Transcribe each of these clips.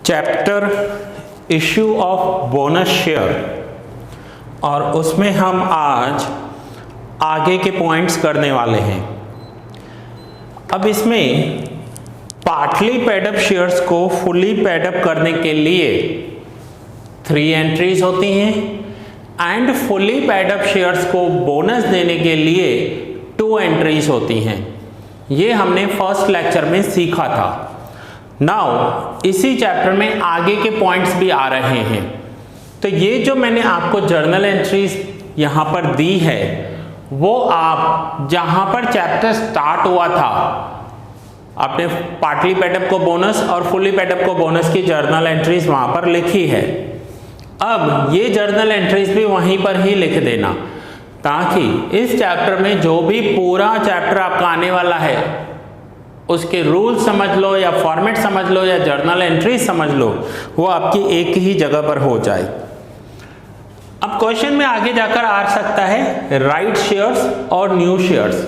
Chapter issue of bonus share, और उसमें हम आज आगे के पॉइंट्स करने वाले हैं। अब इसमें पार्टली पेड अप शेयर्स को फुली पेड अप करने के लिए 3 एंट्रीज होती हैं and fully paid up shares को बोनस देने के लिए 2 एंट्रीज होती हैं। ये हमने फर्स्ट लेक्चर में सीखा था। नाउ इसी चैप्टर में आगे के पॉइंट्स भी आ रहे हैं। तो ये जो मैंने आपको जर्नल एंट्रीज यहाँ पर दी है, वो आप जहाँ पर चैप्टर स्टार्ट हुआ था, आपने पार्टली पेडअप को बोनस और फुली पेडअप को बोनस की जर्नल एंट्रीज वहाँ पर लिखी है। अब ये जर्नल एंट्रीज भी वहीं पर ही लिख देना, ताकि इस चैप्टर में जो भी पूरा चैप्टर आपका आने वाला है उसके रूल समझ लो या फॉर्मेट समझ लो या जर्नल एंट्रीज समझ लो, वो आपकी एक ही जगह पर हो जाए। अब क्वेश्चन में आगे जाकर आ सकता है राइट शेयर्स और न्यू शेयर्स।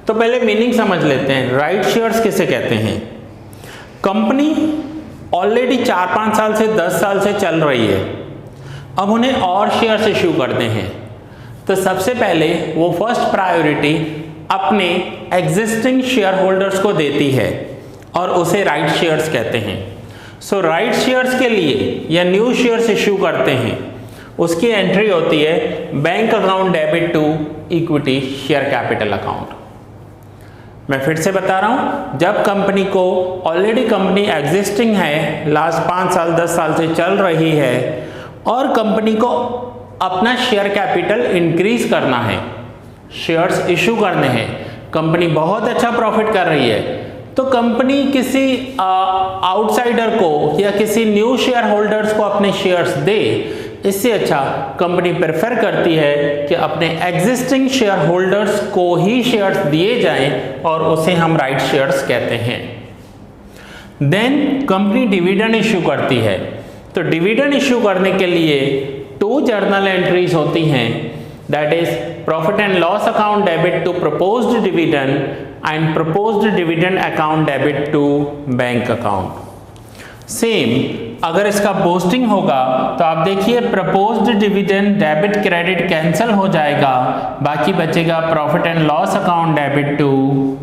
तो पहले मीनिंग समझ लेते हैं। राइट शेयर्स किसे कहते हैं? कंपनी ऑलरेडी 4-5 साल से 10 साल से चल रही है, अब उन्हें और शेयर्स इश्यू करते हैं। तो सबसे पहले वो फर्स्ट प्रायोरिटी अपने एग्जिस्टिंग शेयर होल्डर्स को देती है और उसे राइट शेयर्स कहते हैं। सो राइट शेयर्स के लिए या न्यू शेयर्स इश्यू करते हैं, उसकी एंट्री होती है bank account debit to equity share capital account. मैं फिर से बता रहा हूं, जब कंपनी को ऑलरेडी कंपनी एग्जिस्टिंग है, लास्ट 5 साल 10 साल से चल रही है और कंपनी को अपना शेयर कैपिटल इंक्रीज करना है, शेयर्स इशू करने हैं, कंपनी बहुत अच्छा प्रॉफिट कर रही है, तो कंपनी किसी आउटसाइडर को या किसी न्यू शेयर होल्डर्स को अपने शेयर्स दे, इससे अच्छा कंपनी प्रेफर करती है कि अपने एग्जिस्टिंग शेयर होल्डर्स को ही शेयर्स दिए जाएं और उसे हम राइट शेयर्स कहते हैं। देन कंपनी डिविडेंड इश्यू करती है। तो डिविडेंड इश्यू करने के लिए 2 जर्नल एंट्रीज होती हैं, that is profit and loss account debit to proposed dividend and proposed dividend account debit to bank account. Same अगर इसका पोस्टिंग होगा तो आप देखिए proposed dividend debit credit cancel हो जाएगा, बाकी बचेगा profit and loss account debit to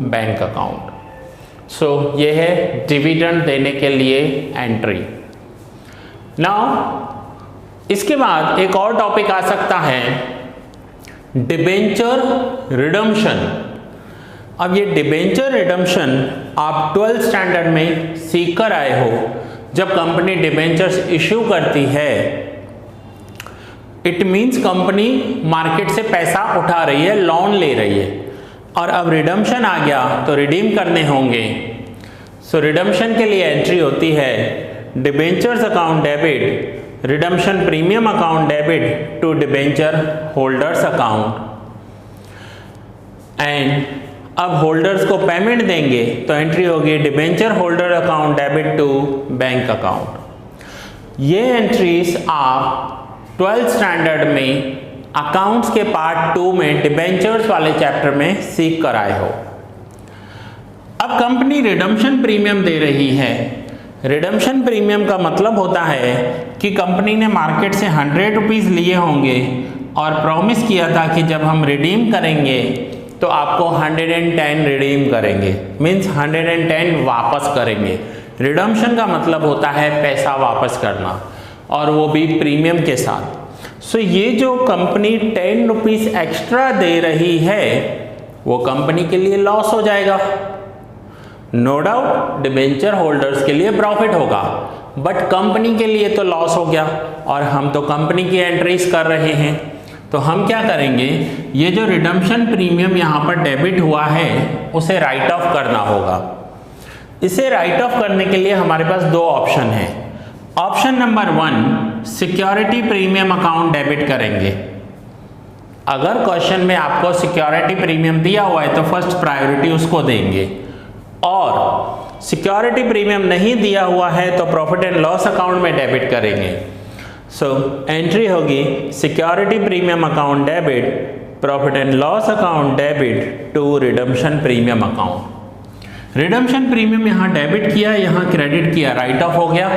bank account. So ये है डिविडेंड देने के लिए एंट्री। नाउ इसके बाद एक और टॉपिक आ सकता है डिबेंचर रिडम्पशन। अब ये डिबेंचर रिडम्पशन आप 12th स्टैंडर्ड में सीख कर आए हो। जब कंपनी डिबेंचर्स इश्यू करती है, इट मींस कंपनी मार्केट से पैसा उठा रही है, लोन ले रही है, और अब रिडम्पशन आ गया तो रिडीम करने होंगे। सो रिडम्पशन के लिए एंट्री होती है debentures account debit redemption premium account debit to debenture holders account. And अब होल्डर्स को पेमेंट देंगे तो एंट्री होगी debenture holder account debit to bank account. ये एंट्रीज आप 12th स्टैंडर्ड में अकाउंट्स के पार्ट 2 में डिबेंचर्स वाले चैप्टर में सीख कर आए हो। अब कंपनी रिडम्पशन प्रीमियम दे रही है। रिडम्पशन प्रीमियम का मतलब होता है कि कंपनी ने मार्केट से 100 रुपीज़ लिए होंगे और प्रॉमिस किया था कि जब हम रिडीम करेंगे तो आपको 110 रिडीम करेंगे, मीन्स 110 वापस करेंगे। रिडम्पशन का मतलब होता है पैसा वापस करना, और वो भी प्रीमियम के साथ। सो ये जो कंपनी 10 रुपीज़ एक्स्ट्रा दे रही है, वो कंपनी के लिए लॉस हो जाएगा। नो डाउट डिबेंचर होल्डर्स के लिए प्रॉफिट होगा, बट कंपनी के लिए तो लॉस हो गया, और हम तो कंपनी की एंट्रीज कर रहे हैं। तो हम क्या करेंगे, ये जो रिडम्पशन प्रीमियम यहाँ पर डेबिट हुआ है उसे राइट ऑफ करना होगा। इसे राइट ऑफ करने के लिए हमारे पास 2 ऑप्शन हैं। Option number 1, security premium account debit करेंगे। अगर क्वेश्चन में आपको सिक्योरिटी प्रीमियम दिया हुआ है तो फर्स्ट प्रायोरिटी उसको देंगे, और सिक्योरिटी प्रीमियम नहीं दिया हुआ है तो प्रॉफिट एंड लॉस अकाउंट में डेबिट करेंगे। सो एंट्री होगी security premium account debit profit and loss account debit to redemption premium account. Redemption premium यहाँ डेबिट किया, यहाँ क्रेडिट किया, राइट ऑफ हो गया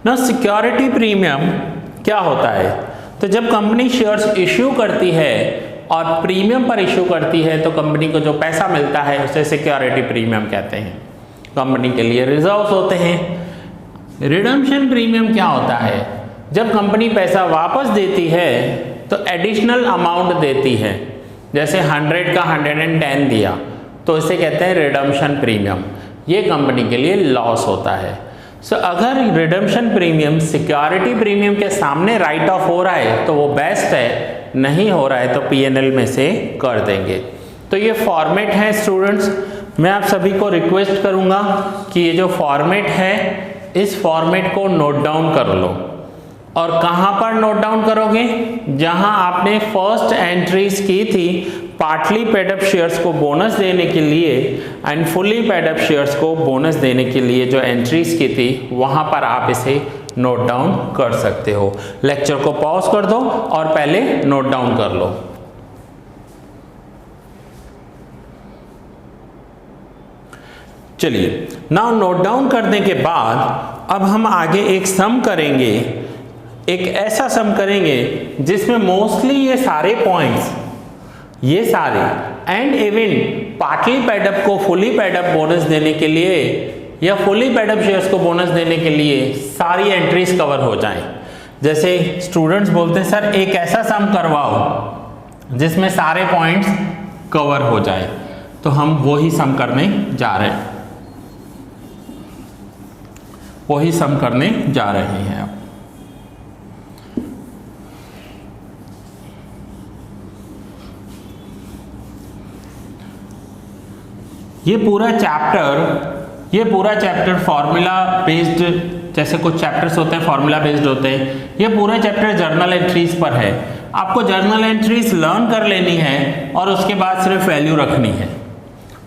ना। सिक्योरिटी प्रीमियम क्या होता है? तो जब कंपनी शेयर्स इश्यू करती है और प्रीमियम पर इश्यू करती है तो कंपनी को जो पैसा मिलता है उसे सिक्योरिटी प्रीमियम कहते हैं। कंपनी के लिए रिजर्व्स होते हैं। रिडम्पशन प्रीमियम क्या होता है? जब कंपनी पैसा वापस देती है तो एडिशनल अमाउंट देती है, जैसे 100 का 110 दिया तो इसे कहते हैं रिडम्पशन प्रीमियम। ये कंपनी के लिए लॉस होता है। सो अगर रिडम्पशन प्रीमियम सिक्योरिटी प्रीमियम के सामने राइट ऑफ हो रहा है तो वो बेस्ट है, नहीं हो रहा है तो पीएनएल में से कर देंगे। तो ये फॉर्मेट है स्टूडेंट्स। मैं आप सभी को रिक्वेस्ट करूंगा कि ये जो फॉर्मेट है इस फॉर्मेट को नोट डाउन कर लो। और कहाँ पर नोट डाउन करोगे? जहां आपने फर्स्ट एंट्रीज की थी पार्टली पेड अप शेयर्स को बोनस देने के लिए and fully paid up shares को बोनस देने के लिए जो एंट्रीज की थी वहां पर आप इसे नोट डाउन कर सकते हो। लेक्चर को पॉज कर दो और पहले नोट डाउन कर लो। चलिए, नाउ नोट डाउन करने के बाद अब हम आगे एक सम करेंगे, एक ऐसा सम करेंगे जिसमें मोस्टली ये सारे पॉइंट्स, ये सारे and even partly paid up को फुली पेड अप बोनस देने के लिए या फुली पेड अप शेयर्स को बोनस देने के लिए सारी एंट्रीज कवर हो जाएं। जैसे स्टूडेंट्स बोलते हैं सर एक ऐसा सम करवाओ जिसमें सारे पॉइंट्स कवर हो जाए, तो हम वही सम करने जा रहे हैं, वही सम करने जा रहे हैं। अब ये पूरा चैप्टर फॉर्मूला बेस्ड, जैसे कुछ चैप्टर्स होते हैं फॉर्मूला बेस्ड होते हैं, ये पूरा चैप्टर जर्नल एंट्रीज पर है। आपको जर्नल एंट्रीज लर्न कर लेनी है और उसके बाद सिर्फ वैल्यू रखनी है।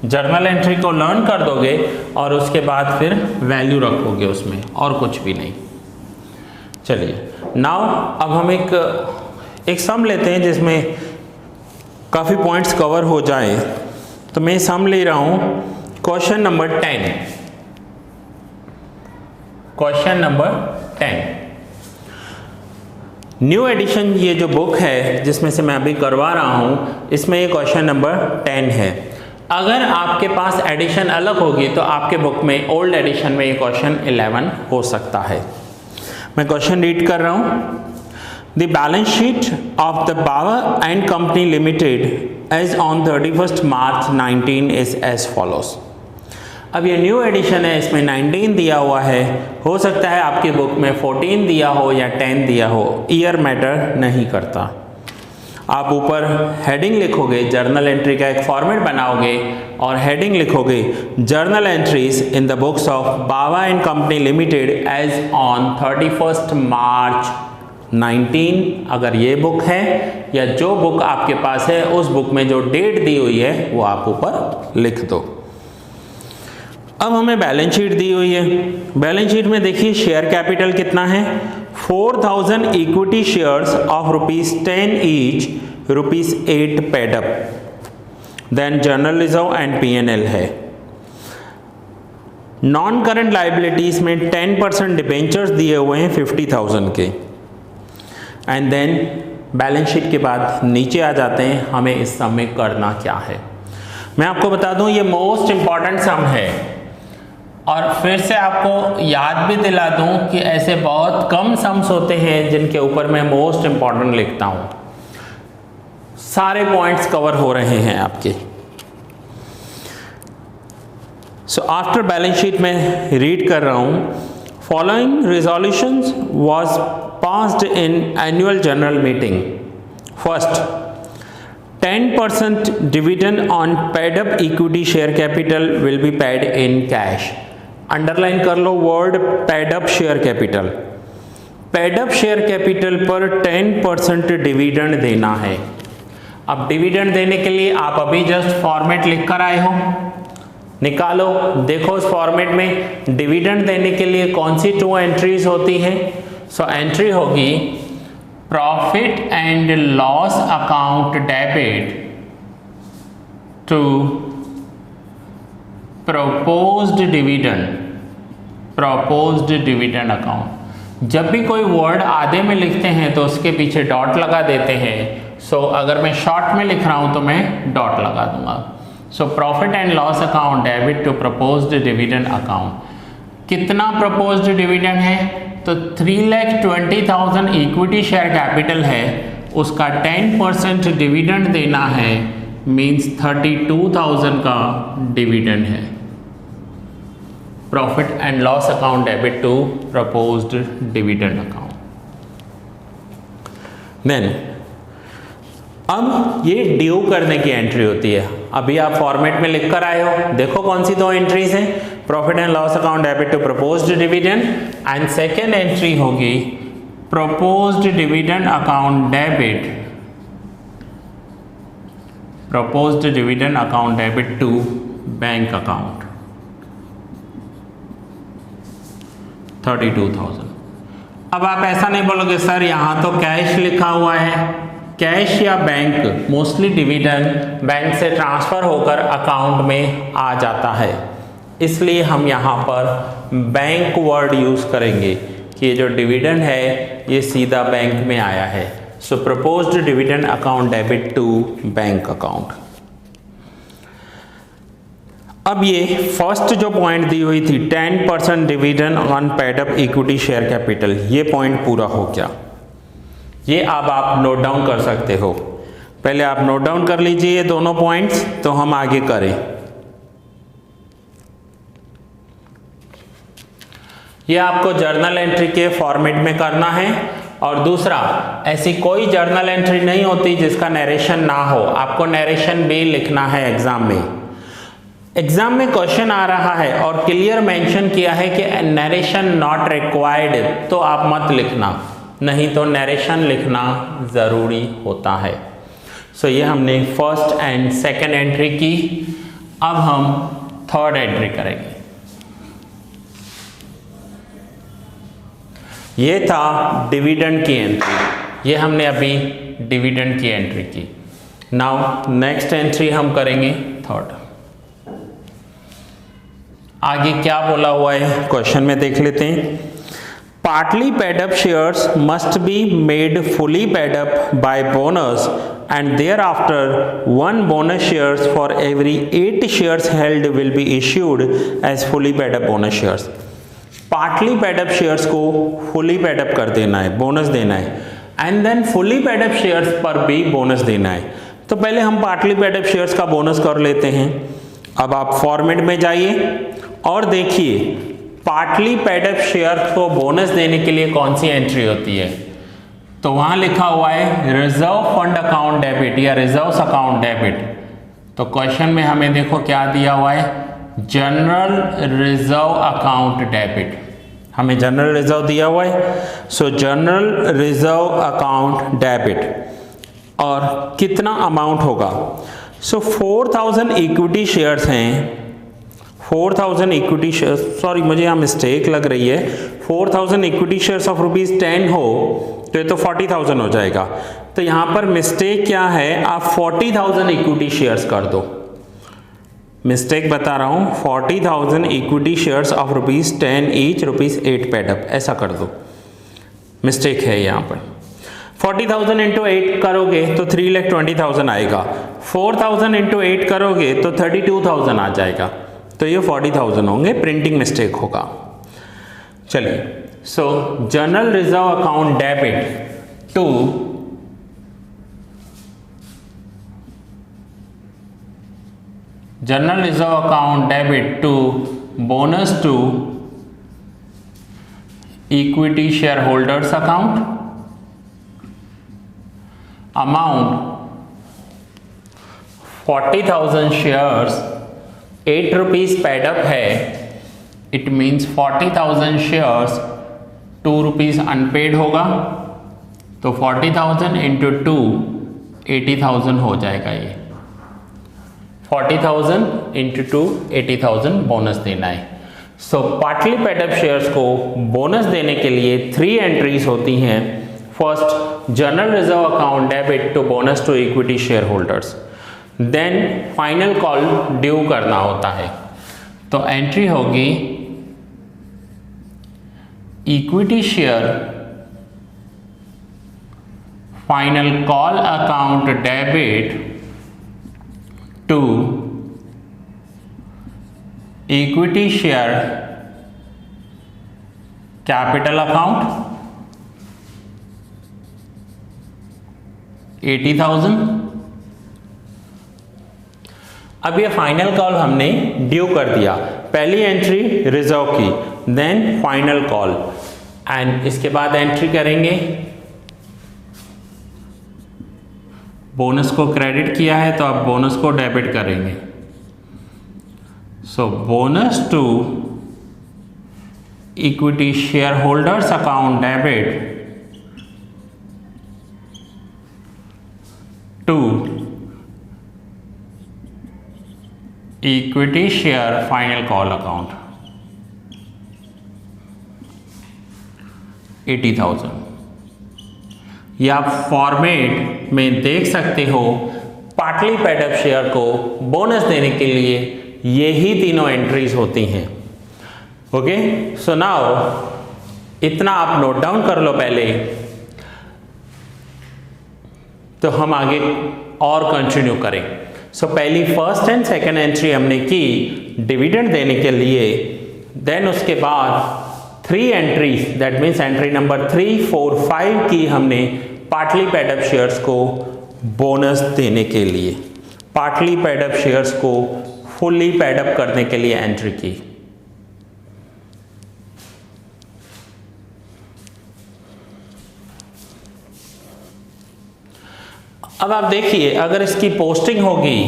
जर्नल एंट्री को लर्न कर दोगे और उसके बाद फिर वैल्यू रखोगे उसमें, और कुछ भी नहीं। चलिए, नाउ अब हम एक सम लेते हैं जिसमें काफ़ी पॉइंट्स कवर हो जाए। तो मैं सम ले रहा हूं question number 10। Question number 10 new edition, ये जो बुक है जिसमें से मैं अभी करवा रहा हूं, इसमें ये क्वेश्चन नंबर 10 है। अगर आपके पास एडिशन अलग होगी तो आपके बुक में ओल्ड एडिशन में ये क्वेश्चन 11 हो सकता है। मैं क्वेश्चन रीड कर रहा हूं। The balance sheet of the Bauer and Company Limited as on 31st March 19 is as follows। अब ये न्यू एडिशन है, इसमें 19 दिया हुआ है, हो सकता है आपकी बुक में 14 दिया हो या 10 दिया हो, ईयर मैटर नहीं करता। आप ऊपर हेडिंग लिखोगे, जर्नल एंट्री का एक फॉर्मेट बनाओगे और हेडिंग लिखोगे journal entries in the books of Bawa and company limited as on 31st March 19। अगर ये बुक है या जो बुक आपके पास है उस बुक में जो डेट दी हुई है वो आप ऊपर लिख दो। अब हमें बैलेंस शीट दी हुई है। बैलेंस शीट में देखिए शेयर कैपिटल कितना है, 4000 equity shares of ₹10 each, ₹8 paid up. Then general reserve and PNL है। नॉन करंट लाइबिलिटीज में 10% डिबेंचर्स दिए हुए हैं 50,000 के। एंड देन बैलेंस शीट के बाद नीचे आ जाते हैं, हमें इस सम में करना क्या है। मैं आपको बता दूं ये मोस्ट इंपॉर्टेंट सम है, और फिर से आपको याद भी दिला दूं कि ऐसे बहुत कम सम्स होते हैं जिनके ऊपर मैं मोस्ट इंपॉर्टेंट लिखता हूं। सारे पॉइंट्स कवर हो रहे हैं आपके। सो आफ्टर बैलेंस शीट में रीड कर रहा हूं, following resolutions was passed in annual general meeting. First, 10% dividend on paid up equity share capital will be paid in cash. Underline कर लो word paid up share capital. Paid up share capital पर 10% dividend देना है। अब dividend देने के लिए आप अभी जस्ट फॉर्मेट लिख कर आए हो, निकालो, देखो उस फॉर्मेट में डिविडेंड देने के लिए कौन सी 2 एंट्रीज होती हैं। सो एंट्री होगी profit and loss account debit to proposed dividend account. जब भी कोई वर्ड आधे में लिखते हैं तो उसके पीछे डॉट लगा देते हैं। सो अगर मैं शॉर्ट में लिख रहा हूं तो मैं डॉट लगा दूंगा। So profit and loss account debit to proposed dividend account. कितना प्रपोज्ड डिविडेंड है? तो 3,20,000 इक्विटी शेयर कैपिटल है, उसका 10% डिविडेंड देना है, मीन्स 32,000 का डिविडेंड है। Profit and loss account debit to proposed dividend account. Then अब ये ड्यू करने की एंट्री होती है। अभी आप फॉर्मेट में लिख कर आए हो, देखो कौन सी दो एंट्रीज हैं, profit and loss account debit to proposed dividend, and second entry होगी proposed dividend account debit, proposed dividend account debit to bank account 32,000। अब आप ऐसा नहीं बोलोगे सर यहां तो कैश लिखा हुआ है, कैश या बैंक, मोस्टली डिविडेंड बैंक से ट्रांसफर होकर अकाउंट में आ जाता है, इसलिए हम यहाँ पर बैंक वर्ड यूज करेंगे कि ये जो डिविडेंड है ये सीधा बैंक में आया है। So proposed dividend account debit to bank account. अब ये फर्स्ट जो पॉइंट दी हुई थी 10% dividend on paid up equity share capital, ये पॉइंट पूरा हो गया। ये अब आप नोट डाउन कर सकते हो, पहले आप नोट डाउन कर लीजिए ये दोनों पॉइंट्स, तो हम आगे करें। ये आपको जर्नल एंट्री के फॉर्मेट में करना है। और दूसरा, ऐसी कोई जर्नल एंट्री नहीं होती जिसका नरेशन ना हो, आपको नरेशन भी लिखना है एग्जाम में। एग्जाम में क्वेश्चन आ रहा है और क्लियर मेंशन किया है कि नरेशन नॉट रिक्वायर्ड, तो आप मत लिखना, नहीं तो नरेशन लिखना ज़रूरी होता है। सो ये हमने फर्स्ट एंड सेकेंड एंट्री की, अब हम थर्ड एंट्री करेंगे। ये था डिविडेंड की एंट्री, ये हमने अभी डिविडेंड की एंट्री की। नाउ नेक्स्ट एंट्री हम करेंगे थर्ड। आगे क्या बोला हुआ है क्वेश्चन में देख लेते हैं। Partly paid up shares must be made fully paid up by bonus and thereafter one bonus shares for every 8 shares held will be issued as fully paid up bonus shares। Partly paid up shares को fully paid up कर देना है, bonus देना है, and then fully paid up shares पर भी bonus देना है। तो पहले हम पार्टली पेड अप शेयर्स का बोनस कर लेते हैं। अब आप फॉर्मेट में जाइए और देखिए पार्टली पेड अप शेयर्स को बोनस देने के लिए कौन सी एंट्री होती है। तो वहां लिखा हुआ है रिजर्व फंड अकाउंट डेबिट या रिजर्व्स अकाउंट डेबिट। तो क्वेश्चन में हमें देखो क्या दिया हुआ है, जनरल रिजर्व अकाउंट डेबिट, हमें जनरल रिजर्व दिया हुआ है। सो जनरल रिजर्व अकाउंट डेबिट और कितना अमाउंट होगा। सो 4,000 इक्विटी शेयर्स हैं, 4,000 इक्विटी शेयर्स, सॉरी मुझे यहाँ मिस्टेक लग रही है, 4,000 इक्विटी शेयर्स ऑफ ₹10 हो तो ये तो 40,000 हो जाएगा। तो यहाँ पर मिस्टेक क्या है, आप 40,000 इक्विटी शेयर्स कर दो, मिस्टेक बता रहा हूँ, 40,000 equity shares of ₹10 each, ₹8 paid up, ऐसा कर दो, मिस्टेक है यहाँ पर। 40,000 इंटू 8 करोगे तो 3,20,000 आएगा, 4,000 इंटू 8 करोगे तो 32,000 आ जाएगा, तो ये 40,000 होंगे, प्रिंटिंग मिस्टेक होगा। चलिए, so general reserve account debit to general reserve account debit to bonus to equity share holders account, amount 40,000 shares, ₹8 paid up है, इट मीन्स 40,000 शेयर्स, ₹2 अनपेड होगा, तो 40,000 इंटू 2 80,000 हो जाएगा। ये 40,000 इंटू 2 80,000 बोनस देना है। So partly paid up shares को bonus देने के लिए 3 एंट्रीज होती हैं। First, general reserve account debit to bonus to equity share holders, then final call due करना होता है। तो एंट्री होगी equity share final call account debit to equity share capital account 80,000। अब ये फाइनल कॉल हमने ड्यू कर दिया, पहली एंट्री रिजर्व की, देन फाइनल कॉल, एंड इसके बाद एंट्री करेंगे बोनस को क्रेडिट किया है तो अब बोनस को डेबिट करेंगे। So bonus to equity share holders account debit to equity share final call account 80,000। ये आप फॉर्मेट में देख सकते हो, पार्टली पेड अप शेयर को बोनस देने के लिए यही तीनों एंट्रीज होती हैं। ओके, सो नाउ इतना आप नोट डाउन कर लो पहले, तो हम आगे और कंटिन्यू करें। सो पहली फर्स्ट एंड सेकंड एंट्री हमने की डिविडेंड देने के लिए, देन उसके बाद 3 entries, that means entry number 3, 4, 5 की हमने पार्टली पेड अप शेयर्स को बोनस देने के लिए, पार्टली पेड अप शेयर्स को फुल्ली पेड अप करने के लिए एंट्री की। अब आप देखिए, अगर इसकी पोस्टिंग होगी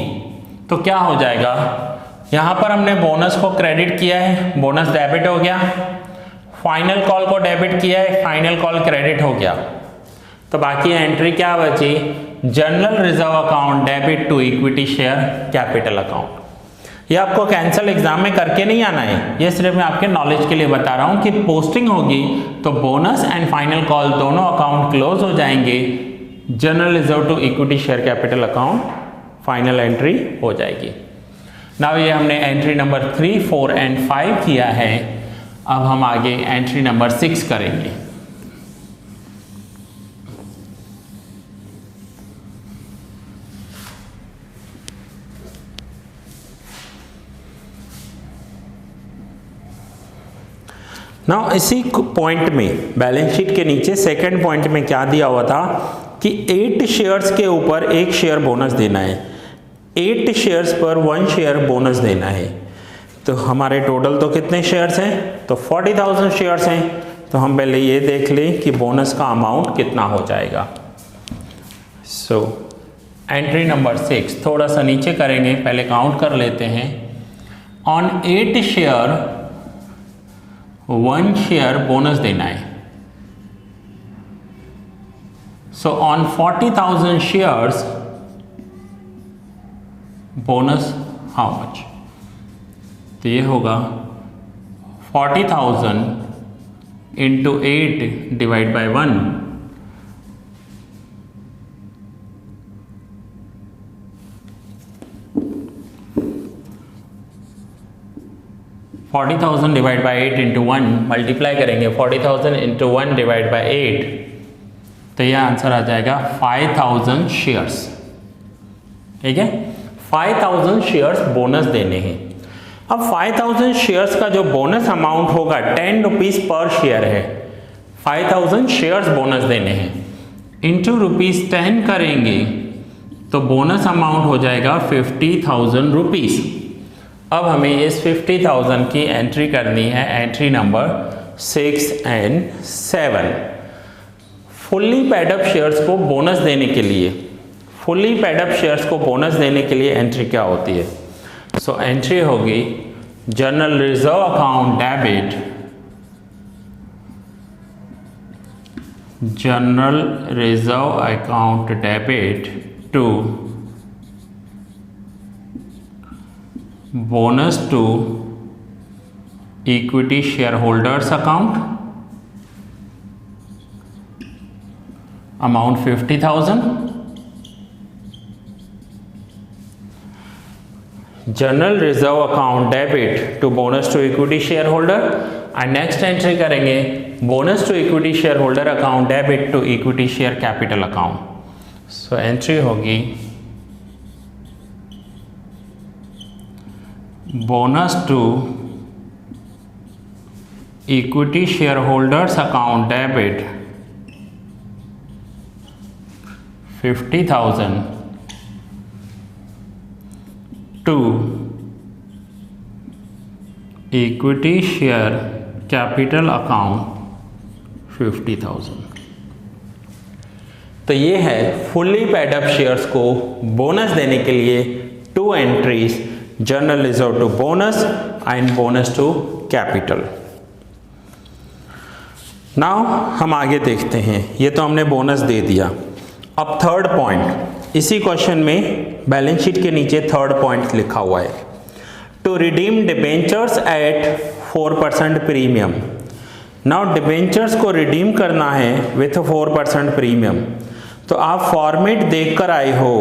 तो क्या हो जाएगा, यहां पर हमने बोनस को क्रेडिट किया है, बोनस डेबिट हो गया, फाइनल कॉल को डेबिट किया है, फाइनल कॉल क्रेडिट हो गया, तो बाकी एंट्री क्या बची, general reserve account debit to equity share capital account. ये आपको कैंसल एग्जाम में करके नहीं आना है, ये सिर्फ मैं आपके नॉलेज के लिए बता रहा हूं कि पोस्टिंग होगी तो बोनस एंड फाइनल कॉल दोनों अकाउंट क्लोज हो जाएंगे, general reserve to equity share capital account final entry हो जाएगी। नाउ ये हमने एंट्री नंबर 3, 4 एंड 5 किया है, अब हम आगे एंट्री नंबर 6 करेंगे। नाउ इसी पॉइंट में बैलेंस शीट के नीचे सेकंड पॉइंट में क्या दिया हुआ था कि 8 शेयर्स के ऊपर 1 शेयर बोनस देना है, 8 शेयर्स पर 1 शेयर बोनस देना है। तो हमारे टोटल तो कितने शेयर्स हैं, तो 40,000 शेयर्स हैं, तो हम पहले ये देख लें कि बोनस का अमाउंट कितना हो जाएगा। सो एंट्री नंबर 6 थोड़ा सा नीचे करेंगे, पहले काउंट कर लेते हैं। ऑन 8 शेयर 1 शेयर बोनस देना है। So on 40,000 shares bonus how much, तो ये होगा 40,000 into 8 divide by 1, $40,000 divide by 8 into 1 multiply करेंगे 40,000 इंटू 1 डिवाइड बाई 8, तो यह आंसर आ जाएगा 5,000 शेयर्स। ठीक है, 5,000 शेयर्स बोनस देने हैं। अब 5,000 शेयर्स का जो बोनस अमाउंट होगा 10 रुपीज पर शेयर है, 5,000 शेयर्स बोनस देने हैं, इंटू ₹10 करेंगे तो बोनस अमाउंट हो जाएगा 50,000 रुपीज। अब हमें इस 50,000 की एंट्री करनी है, entry number 6 and 7। Fully paid up shares को बोनस देने के लिए, फुल्ली पेड अप शेयर्स को बोनस देने के लिए एंट्री क्या होती है, सो एंट्री होगी general reserve account debit, general reserve account debit to bonus to equity share holders account, amount 50,000, general reserve account debit to bonus to equity share holder, and next entry करेंगे bonus to equity share holder account debit to equity share capital account. So entry होगी bonus to equity share holders account debit 50,000 to equity share capital account 50,000। तो ये है fully paid up shares को bonus देने के लिए two entries, general reserve to bonus and bonus to capital. Now हम आगे देखते हैं, ये तो हमने बोनस दे दिया। अब थर्ड पॉइंट, इसी क्वेश्चन में बैलेंस शीट के नीचे थर्ड पॉइंट लिखा हुआ है, to redeem debentures at 4% premium. Now debentures को रिडीम करना है विथ 4% प्रीमियम। तो आप फॉर्मेट देखकर आए हो,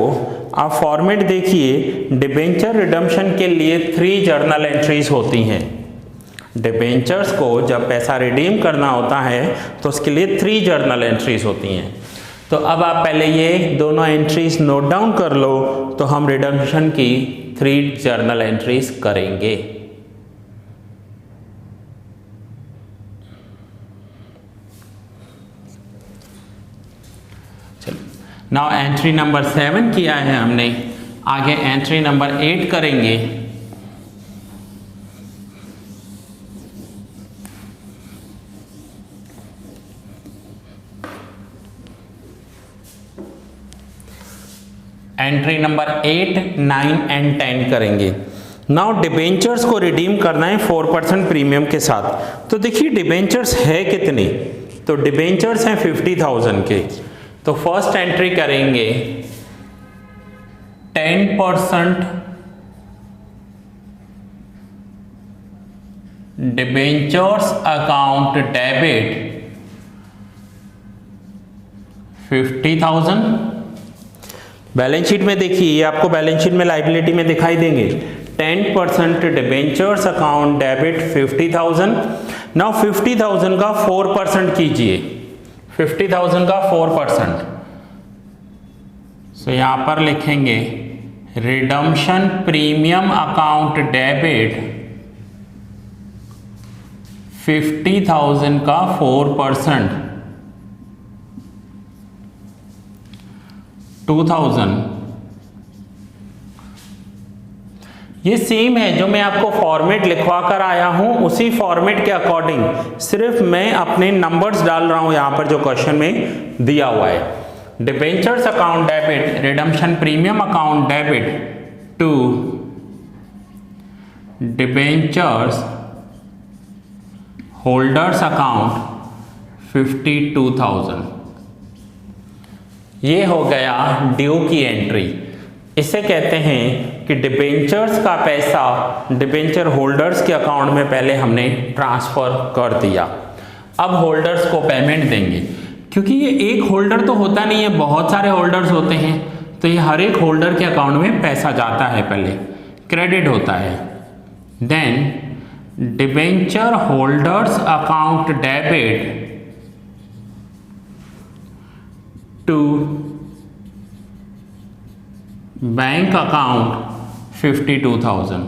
आप फॉर्मेट देखिए। डिबेंचर रिडम्पशन के लिए 3 जर्नल एंट्रीज होती हैं। डिबेंचर्स को जब पैसा रिडीम करना होता है तो उसके लिए 3 जर्नल एंट्रीज होती हैं। तो अब आप पहले ये दोनों एंट्रीज नोट डाउन कर लो, तो हम रिडम्पशन की 3 जर्नल एंट्रीज करेंगे। चलो, नाउ एंट्री नंबर 7 किया है हमने, आगे एंट्री नंबर 8 करेंगे। एंट्री नंबर 8, 9 एंड 10 करेंगे। नाउ डिबेंचर्स को रिडीम करना है 4% प्रीमियम के साथ। तो देखिए डिबेंचर्स है कितने, तो डिबेंचर्स हैं 50,000 के। तो फर्स्ट एंट्री करेंगे 10% debentures account debit 50,000। Balance sheet में देखिए, ये आपको बैलेंस शीट में लायबिलिटी में दिखाई देंगे। 10% डिबेंचर्स अकाउंट डेबिट 50,000। नाउ 50,000 का 4% कीजिए, 50,000 का 4%। सो यहां पर लिखेंगे रिडम्पशन प्रीमियम अकाउंट डेबिट 50,000 का 4%, 2,000। ये सेम है जो मैं आपको फॉर्मेट लिखवा कर आया हूं, उसी फॉर्मेट के अकॉर्डिंग सिर्फ मैं अपने नंबर्स डाल रहा हूं यहां पर जो क्वेश्चन में दिया हुआ है। Debentures account debit redemption premium account debit to debentures holders account 52,000। ये हो गया ड्यू की एंट्री। इसे कहते हैं कि डिबेंचर्स का पैसा डिबेंचर होल्डर्स के अकाउंट में पहले हमने ट्रांसफर कर दिया, अब होल्डर्स को पेमेंट देंगे। क्योंकि ये एक होल्डर तो होता नहीं है, बहुत सारे होल्डर्स होते हैं, तो ये हर एक होल्डर के अकाउंट में पैसा जाता है, पहले क्रेडिट होता है। Then debenture holders account debit to bank account 52,000।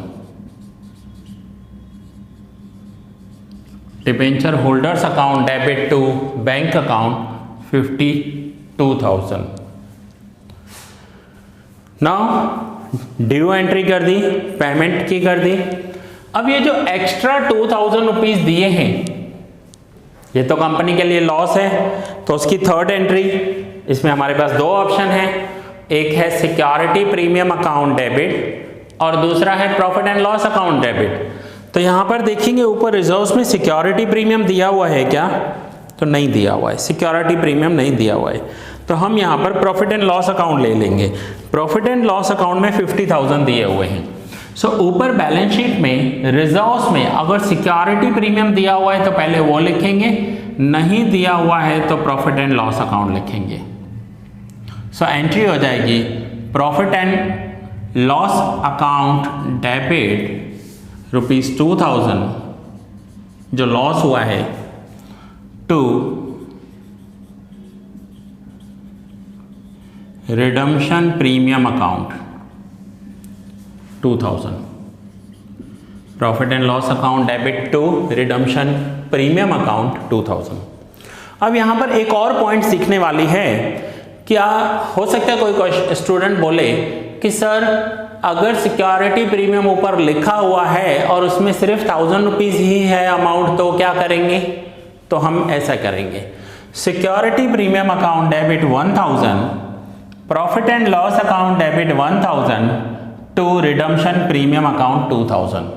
Debenture holders account debit to bank account 52,000। Now due entry कर दी, पेमेंट की कर दी। अब ये जो एक्स्ट्रा 2,000 रुपीज दिए हैं, ये तो कंपनी के लिए लॉस है, तो उसकी थर्ड एंट्री, इसमें हमारे पास 2 ऑप्शन हैं, एक है सिक्योरिटी प्रीमियम अकाउंट डेबिट और दूसरा है profit and loss account debit. तो यहां पर देखेंगे ऊपर रिजर्व्स में सिक्योरिटी प्रीमियम दिया हुआ है क्या, तो नहीं दिया हुआ है, सिक्योरिटी प्रीमियम नहीं दिया हुआ है। तो हम यहां पर प्रॉफिट एंड लॉस अकाउंट ले लेंगे। प्रॉफिट एंड लॉस अकाउंट में 50,000 दिए हुए हैं। सो ऊपर बैलेंस शीट में रिजर्व्स में अगर सिक्योरिटी प्रीमियम दिया हुआ है तो पहले वो लिखेंगे, नहीं दिया हुआ है तो प्रॉफिट एंड लॉस अकाउंट लिखेंगे। सो एंट्री हो जाएगी profit and loss account debit ₹2000 जो लॉस हुआ है to redemption premium account 2000, profit and loss account debit to redemption premium account 2000। अब यहाँ पर एक और पॉइंट सीखने वाली है। क्या हो सकता है कोई स्टूडेंट बोले कि सर अगर सिक्योरिटी प्रीमियम ऊपर लिखा हुआ है और उसमें सिर्फ 1000 रुपीज़ ही है अमाउंट, तो क्या करेंगे? तो हम ऐसा करेंगे, security premium account debit 1000, profit and loss account debit 1000 to redemption premium account 2000।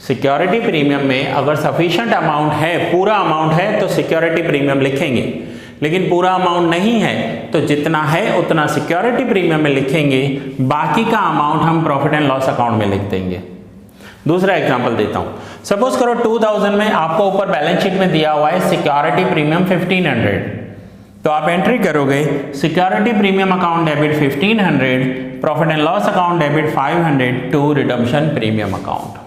Security premium में अगर सफिशिएंट अमाउंट है, पूरा अमाउंट है, तो सिक्योरिटी प्रीमियम लिखेंगे, लेकिन पूरा अमाउंट नहीं है तो जितना है उतना सिक्योरिटी प्रीमियम में लिखेंगे, बाकी का अमाउंट हम प्रॉफिट एंड लॉस अकाउंट में लिख देंगे। दूसरा एग्जांपल देता हूं, सपोज करो 2000 में आपको ऊपर बैलेंस शीट में दिया हुआ है सिक्योरिटी प्रीमियम 1500, तो आप एंट्री करोगे security premium account debit 1500, profit and loss account debit 500 to redemption premium account.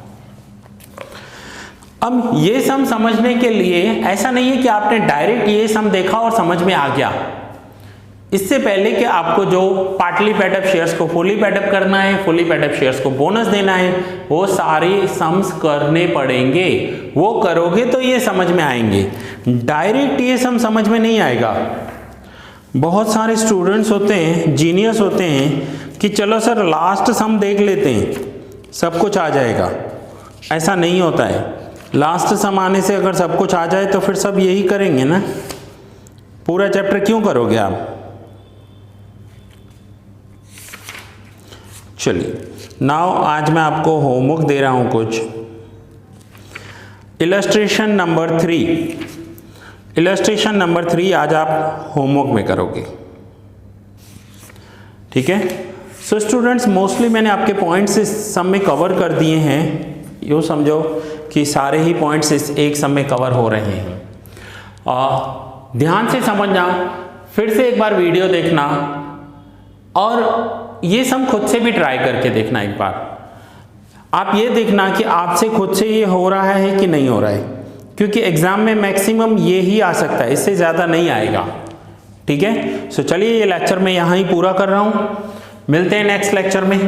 अब ये सम समझने के लिए ऐसा नहीं है कि आपने डायरेक्ट ये सम देखा और समझ में आ गया। इससे पहले कि आपको जो पार्टली पेड अप शेयर्स को फुली पेड अप करना है, फुली पेड अप शेयर्स को बोनस देना है, वो सारे सम्स करने पड़ेंगे। वो करोगे तो ये समझ में आएंगे, डायरेक्ट ये सम समझ में नहीं आएगा। बहुत सारे स्टूडेंट्स होते हैं, जीनियस होते हैं कि चलो सर लास्ट सम देख लेते हैं, सब कुछ आ जाएगा। ऐसा नहीं होता है। लास्ट सम आने से अगर सब कुछ आ जाए तो फिर सब यही करेंगे ना, पूरा चैप्टर क्यों करोगे आप? चलिए नाउ आज मैं आपको होमवर्क दे रहा हूं कुछ। इलस्ट्रेशन नंबर 3, इलस्ट्रेशन नंबर 3 आज आप होमवर्क में करोगे, ठीक है? सो स्टूडेंट्स, मोस्टली मैंने आपके पॉइंट्स इस सम में कवर कर दिए हैं। यूँ समझो कि सारे ही पॉइंट्स इस एक सम में कवर हो रहे हैं। ध्यान से समझना, फिर से एक बार वीडियो देखना और ये सम खुद से भी ट्राई करके देखना एक बार। आप ये देखना कि आपसे खुद से ये हो रहा है कि नहीं हो रहा है, क्योंकि एग्जाम में मैक्सिमम ये ही आ सकता है, इससे ज़्यादा नहीं आएगा, ठीक है? सो चलिए ये लेक्चर मैं यहाँ ही पूरा कर रहा हूँ, मिलते हैं नेक्स्ट लेक्चर में।